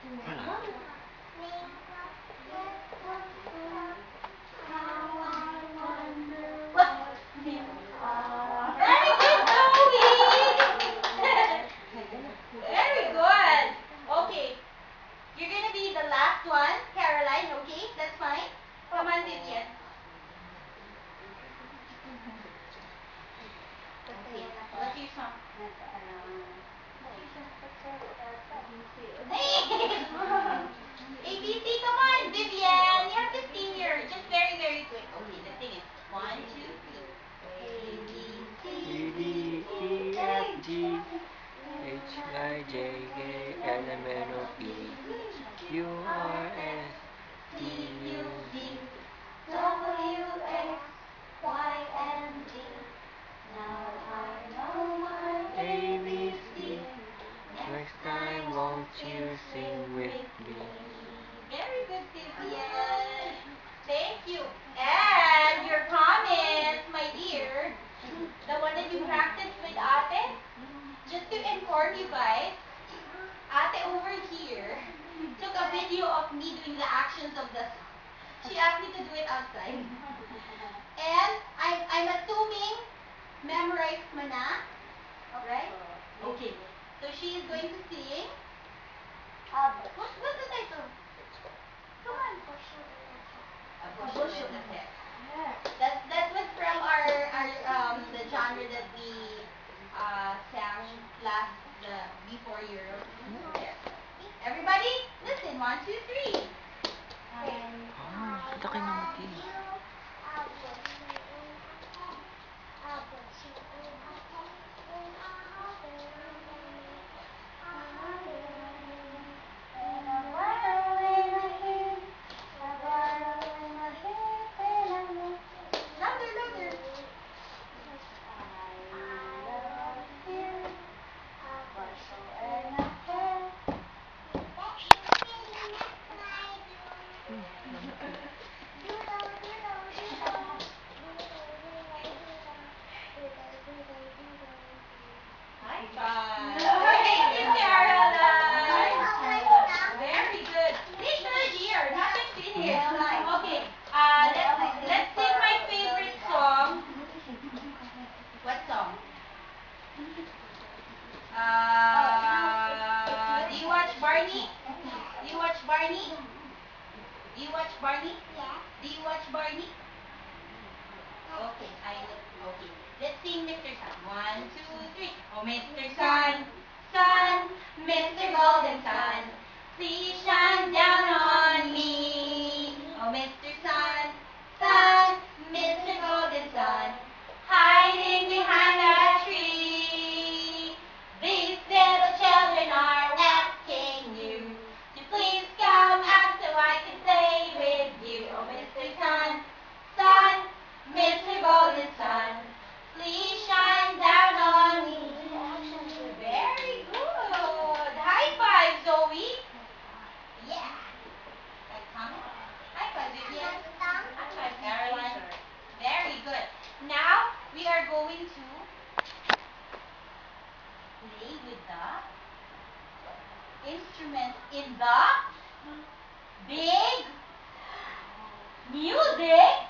Very good, Zoe! Very good. Okay. You're gonna be the last one, Caroline, okay? That's fine. Come on, Vivian. Okay. What's your song? ABC, come on, Vivian. You have to sing your just very, very quick. Okay, the thing is 1, 2, 3. A, B, C, C, D, D, E, E, F, F, G, H, I, J, K, L, M, N, O, P, Q, R, S, T, T, U, U, V. V, W, X, Y, and Z. Now I know my A, B, ABC. C. Next Next time, time, won't won't you you sing sing with with me? me? Very good, Vivian. Thank you. And your promise, my dear, the one that you practiced with Ate, just to inform you guys, Ate over here took a video of me doing the actions of the song. She asked me to do it outside. And I'm assuming memorized mo na. Alright? Okay. So she is going to sing. What's the title? Come on. A bushel and a pear. That was from our the genre that we sang last before Europe. There. Everybody, listen. 1, 2, 3. Ah, laki ng mati. Louder, louder. High five. Thank you, Caroline. Very good. Teacher here, nothing finished. Okay. Let's sing my favorite song. What song? Do you watch Barney? Do you watch Barney? Do you watch Barney? Do you watch Barney? Okay, okay. Let's sing Mr. Sun. 1, 2, 3. Oh, Mr. Sun, Sun, Mr. Golden Sun, please shine down on me. Oh, Mr. Sun, Sun, Mr. Golden Sun, hiding behind a tree. These little children are asking you to please come out so I can play with you. Oh, Mr. Sun, Sun, Mr. Golden Sun, please shine down on me. Very good. High five, Zoe. Yeah. Like comment. High five, Vivian. High five, Caroline. Very good. Now we are going to play with the instrument in the big music